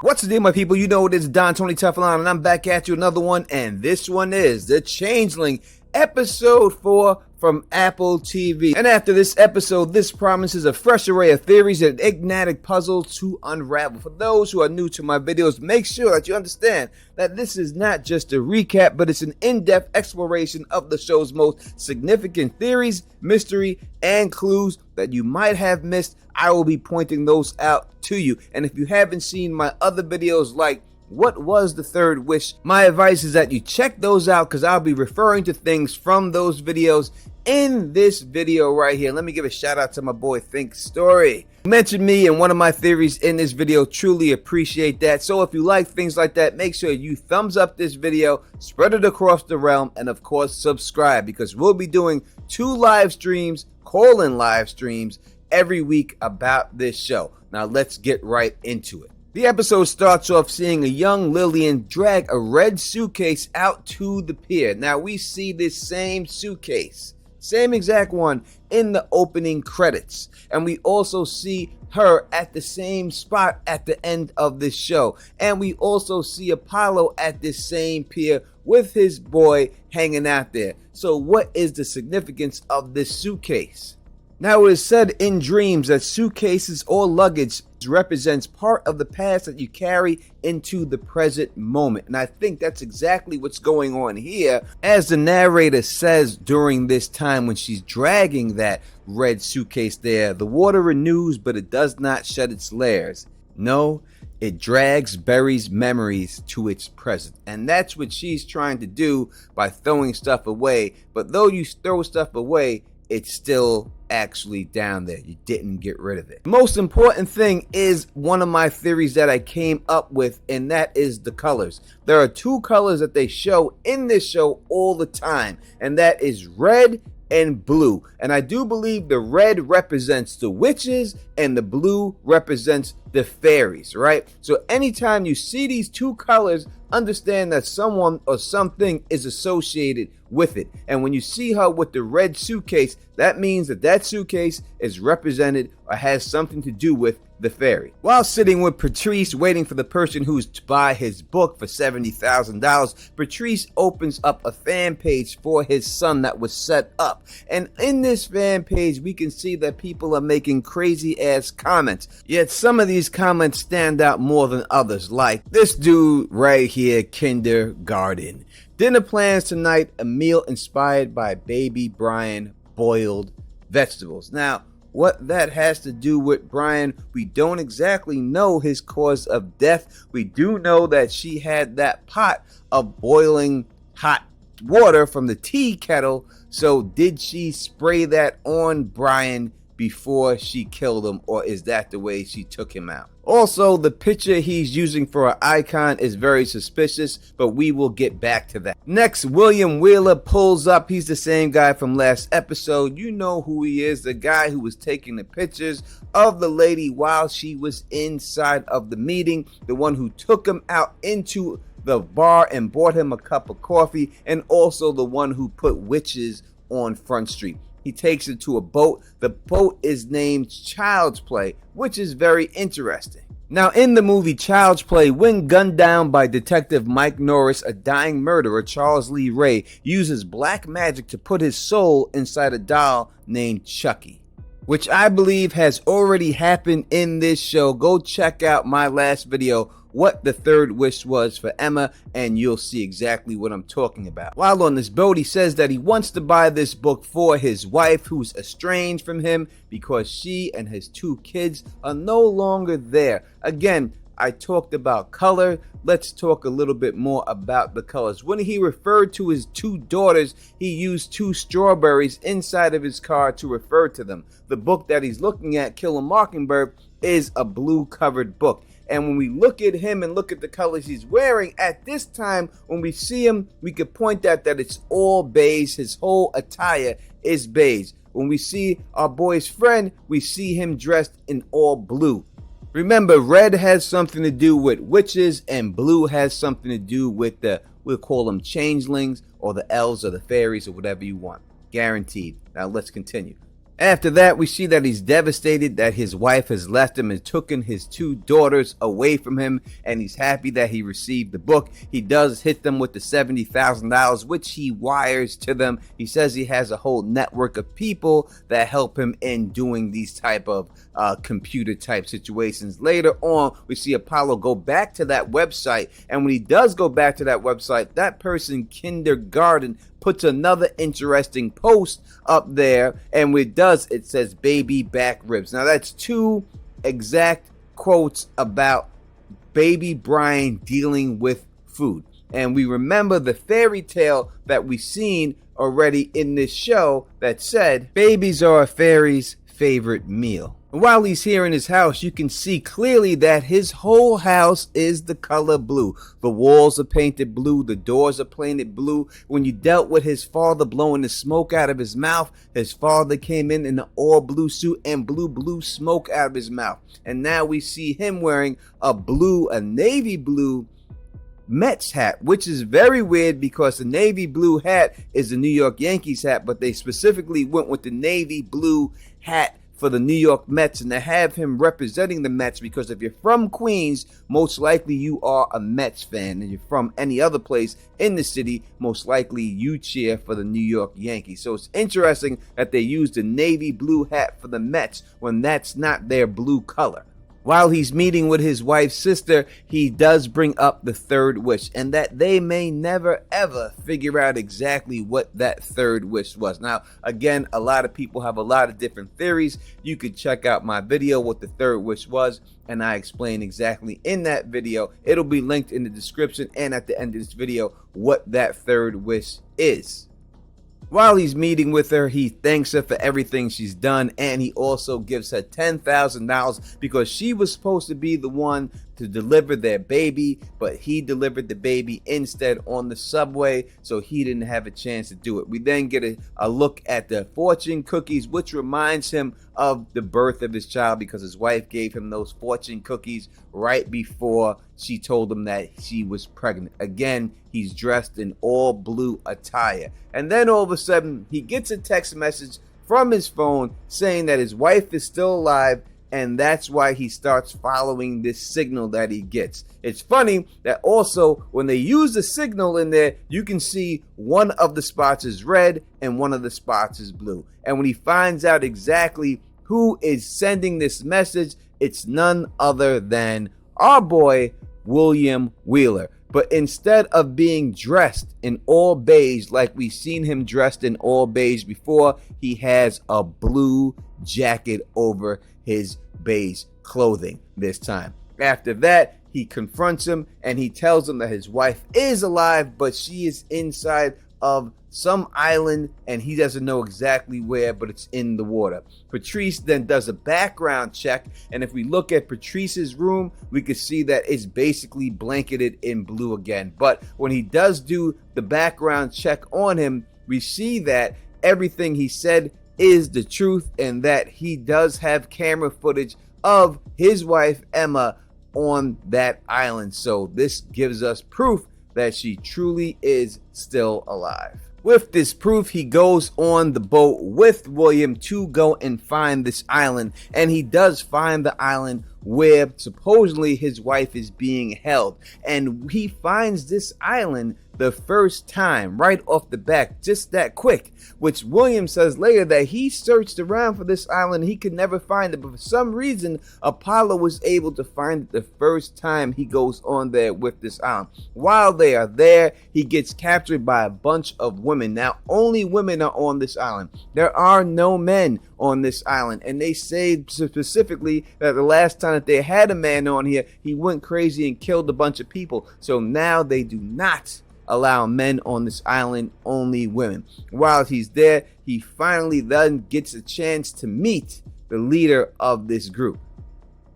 What's the deal, my people? You know it is Don Tony Teflon, and I'm back at you another one, and this one is The Changeling, episode 4 from Apple TV. And after this episode, this promises a fresh array of theories and enigmatic puzzles to unravel. For those who are new to my videos, make sure that you understand that this is not just a recap, but it's an in-depth exploration of the show's most significant theories, mystery, and clues that you might have missed. I will be pointing those out to you. And if you haven't seen my other videos like What Was the Third Wish, my advice is that you check those out because I'll be referring to things from those videos in this video right here. Let me give a shout out to my boy Think Story. Mention me and one of my theories in this video. Truly appreciate that. So if you like things like that, make sure you thumbs up this video, spread it across the realm, and of course subscribe, because we'll be doing 2 live streams, call-in live streams, every week about this show. Now let's get right into it. The episode starts off seeing a young Lillian drag a red suitcase out to the pier. Now we see this same suitcase, same exact one, in the opening credits. And we also see her at the same spot at the end of this show. And we also see Apollo at this same pier with his boy hanging out there. So what is the significance of this suitcase? Now, it is said in dreams that suitcases or luggage represents part of the past that you carry into the present moment. And I think that's exactly what's going on here, as the narrator says during this time when she's dragging that red suitcase there. The water renews, but it does not shed its layers. No, it drags, buries memories to its present. And that's what she's trying to do by throwing stuff away. But though you throw stuff away, it's still actually down there. You didn't get rid of it. The most important thing is one of my theories that I came up with, and that is the colors. There are 2 colors that they show in this show all the time, and that is red and blue. And I do believe the red represents the witches and the blue represents the fairies, right? So anytime you see these 2 colors, understand that someone or something is associated with it. And when you see her with the red suitcase, that means that that suitcase is represented or has something to do with the fairy. While sitting with Patrice waiting for the person who's to buy his book for $70,000, Patrice opens up a fan page for his son that was set up. And in this fan page, we can see that people are making crazy ass comments. Yet some of these comments stand out more than others, like this dude right here, kindergarten. Dinner plans tonight, a meal inspired by baby Brian boiled vegetables. Now, what that has to do with Brian, we don't exactly know his cause of death. We do know that she had that pot of boiling hot water from the tea kettle. So did she spray that on Brian before she killed him, or is that the way she took him out? Also, the picture he's using for an icon is very suspicious, but we will get back to that. Next, William Wheeler pulls up. He's the same guy from last episode. You know who he is, the guy who was taking the pictures of the lady while she was inside of the meeting, the one who took him out into the bar and bought him a cup of coffee, and also the one who put witches on Front Street. He takes it to a boat. The boat is named Child's Play, which is very interesting. Now, in the movie Child's Play, when gunned down by Detective Mike Norris, a dying murderer, Charles Lee Ray, uses black magic to put his soul inside a doll named Chucky, which I believe has already happened in this show. Go check out my last video, What the Third Wish Was for Emma, and you'll see exactly what I'm talking about. While on this boat, he says that he wants to buy this book for his wife, who's estranged from him because she and his 2 kids are no longer there. Again, I talked about color. Let's talk a little bit more about the colors. When he referred to his 2 daughters, he used 2 strawberries inside of his car to refer to them. The book that he's looking at, Kill a Mockingbird, is a blue covered book. And when we look at him and look at the colors he's wearing at this time, when we see him, we could point out that it's all beige. His whole attire is beige. When we see our boy's friend, we see him dressed in all blue. Remember, red has something to do with witches and blue has something to do with we'll call them changelings or the elves or the fairies or whatever you want. Guaranteed. Now let's continue. After that, we see that he's devastated that his wife has left him and taken his 2 daughters away from him, and he's happy that he received the book. He does hit them with the $70,000, which he wires to them. He says he has a whole network of people that help him in doing these type of computer type situations. Later on, we see Apollo go back to that website, and when he does go back to that website, that person, Kindergarten, puts another interesting post up there, and it says baby back ribs. Now that's 2 exact quotes about baby Brian dealing with food. And we remember the fairy tale that we've seen already in this show that said babies are a fairy's favorite meal. And while he's here in his house, you can see clearly that his whole house is the color blue. The walls are painted blue. The doors are painted blue. When you dealt with his father blowing the smoke out of his mouth, his father came in an all blue suit and blew blue smoke out of his mouth. And now we see him wearing a navy blue Mets hat, which is very weird because the navy blue hat is the New York Yankees hat, but they specifically went with the navy blue hat for the New York Mets, and to have him representing the Mets, because if you're from Queens, most likely you are a Mets fan, and you're from any other place in the city, most likely you cheer for the New York Yankees. So it's interesting that they used the navy blue hat for the Mets when that's not their blue color. While he's meeting with his wife's sister, he does bring up the 3rd wish, and that they may never ever figure out exactly what that 3rd wish was. Now, again, a lot of people have a lot of different theories. You could check out my video what the 3rd wish was, and I explain exactly in that video. It'll be linked in the description and at the end of this video what that 3rd wish is. While he's meeting with her, he thanks her for everything she's done, and he also gives her $10,000 because she was supposed to be the one to deliver their baby, but he delivered the baby instead on the subway, so he didn't have a chance to do it. We then get a look at the fortune cookies, which reminds him of the birth of his child because his wife gave him those fortune cookies right before she told him that she was pregnant. Again, he's dressed in all blue attire. And then all of a sudden, he gets a text message from his phone saying that his wife is still alive, and that's why he starts following this signal that he gets. It's funny that also when they use the signal in there, you can see one of the spots is red and one of the spots is blue. And when he finds out exactly who is sending this message, it's none other than our boy, William Wheeler. But instead of being dressed in all beige like we've seen him dressed in all beige before, he has a blue jacket over his beige clothing this time. After that, he confronts him and he tells him that his wife is alive, but she is inside of some island and he doesn't know exactly where, but it's in the water. Patrice then does a background check, and if we look at Patrice's room, we can see that it's basically blanketed in blue again. But when he does do the background check on him, we see that everything he said is the truth and that he does have camera footage of his wife Emma on that island. So this gives us proof that she truly is still alive. With this proof, he goes on the boat with William to go and find this island, and he does find the island where supposedly his wife is being held, and he finds this island the first time right off the bat, just that quick, which William says later that he searched around for this island, he could never find it, but for some reason Apollo was able to find it the first time he goes on there with this island. While they are there, he gets captured by a bunch of women. Now only women are on this island. There are no men on this island, and they say specifically that the last time that they had a man on here, he went crazy and killed a bunch of people. So now they do not allow men on this island, only women. While he's there, he finally then gets a chance to meet the leader of this group.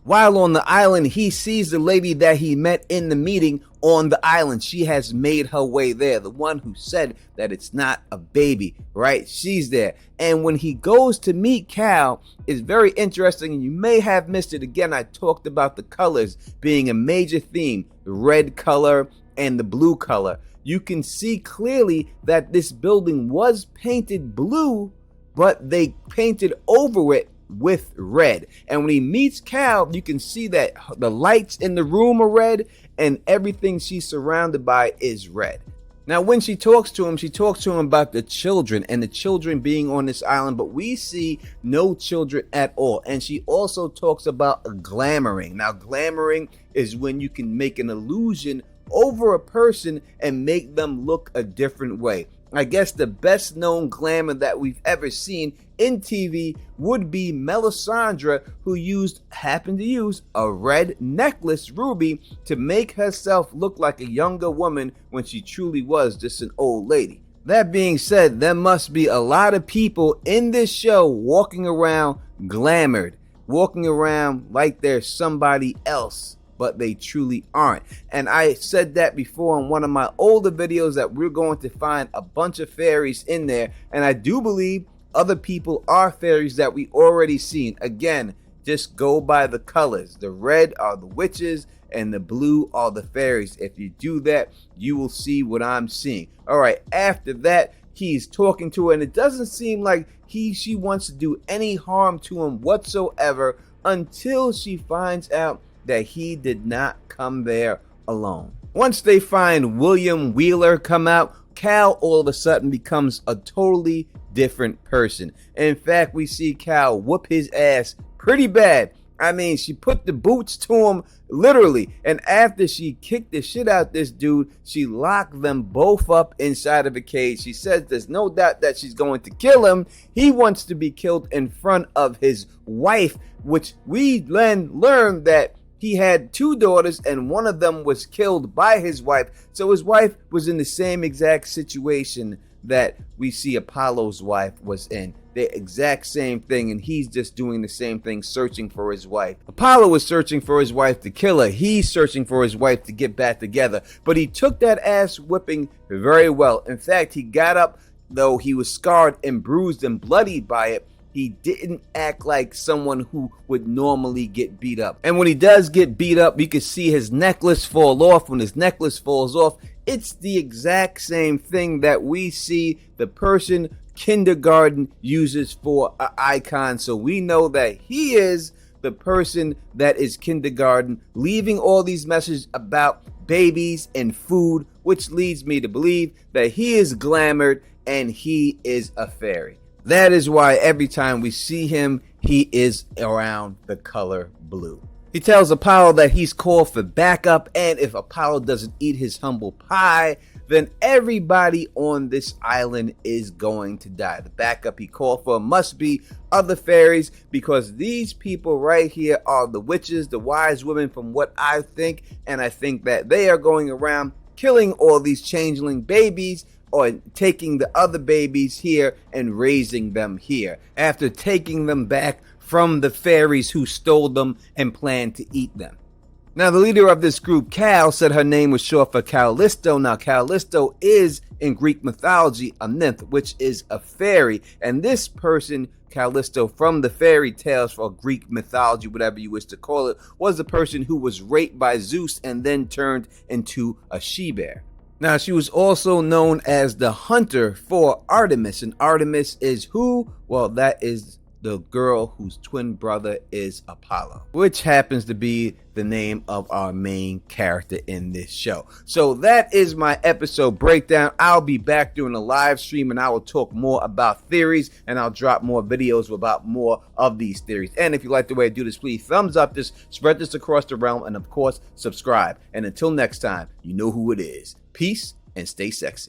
While on the island, he sees the lady that he met in the meeting on the island. She has made her way there. The one who said that it's not a baby, right? She's there. And when he goes to meet Cal, it's very interesting, and you may have missed it. Again, I talked about the colors being a major theme, the red color and the blue color. You can see clearly that this building was painted blue but they painted over it with red. And when he meets Cal, you can see that the lights in the room are red and everything she's surrounded by is red. Now, when she talks to him about the children and the children being on this island, but we see no children at all. And she also talks about glamoring. Now, glamoring is when you can make an illusion over a person and make them look a different way. I guess the best known glamour that we've ever seen in TV would be Melisandre, who happened to use a red necklace ruby to make herself look like a younger woman when she truly was just an old lady. That being said, there must be a lot of people in this show walking around glamored, walking around like they're somebody else, but they truly aren't. And I said that before in one of my older videos that we're going to find a bunch of fairies in there, and I do believe other people are fairies that we already seen. Again, just go by the colors. The red are the witches and the blue are the fairies. If you do that, you will see what I'm seeing. All right, after that, he's talking to her, and it doesn't seem like she wants to do any harm to him whatsoever until she finds out that he did not come there alone. Once they find William Wheeler come out, Cal all of a sudden becomes a totally different person. In fact, we see Cal whoop his ass pretty bad. I mean, she put the boots to him literally, and after she kicked the shit out this dude, she locked them both up inside of a cage. She says there's no doubt that she's going to kill him. He wants to be killed in front of his wife, which we then learned that he had two daughters and one of them was killed by his wife. So his wife was in the same exact situation that we see Apollo's wife was in. The exact same thing, and he's just doing the same thing, searching for his wife. Apollo was searching for his wife to kill her. He's searching for his wife to get back together. But he took that ass whipping very well. In fact, he got up, though he was scarred and bruised and bloodied by it. He didn't act like someone who would normally get beat up. And when he does get beat up, you can see his necklace fall off. When his necklace falls off, it's the exact same thing that we see the person kindergarten uses for an icon. So we know that he is the person that is kindergarten, leaving all these messages about babies and food, which leads me to believe that he is glamored and he is a fairy. That is why every time we see him, he is around the color blue. He tells Apollo that he's called for backup, and if Apollo doesn't eat his humble pie, then everybody on this island is going to die. The backup he called for must be other fairies, because these people right here are the witches, the wise women from what I think, and I think that they are going around killing all these changeling babies, or taking the other babies here and raising them here after taking them back from the fairies who stole them and planned to eat them. Now, the leader of this group, Cal, said her name was short for Callisto. Now, Callisto is, in Greek mythology, a nymph, which is a fairy. And this person, Callisto, from the fairy tales for Greek mythology, whatever you wish to call it, was the person who was raped by Zeus and then turned into a she-bear. Now, she was also known as the hunter for Artemis, and Artemis is who? Well, that is the girl whose twin brother is Apollo, which happens to be the name of our main character in this show. So that is my episode breakdown. I'll be back doing a live stream and I will talk more about theories, and I'll drop more videos about more of these theories. And if you like the way I do this, please thumbs up this, spread this across the realm, and of course, subscribe. And until next time, you know who it is. Peace and stay sexy.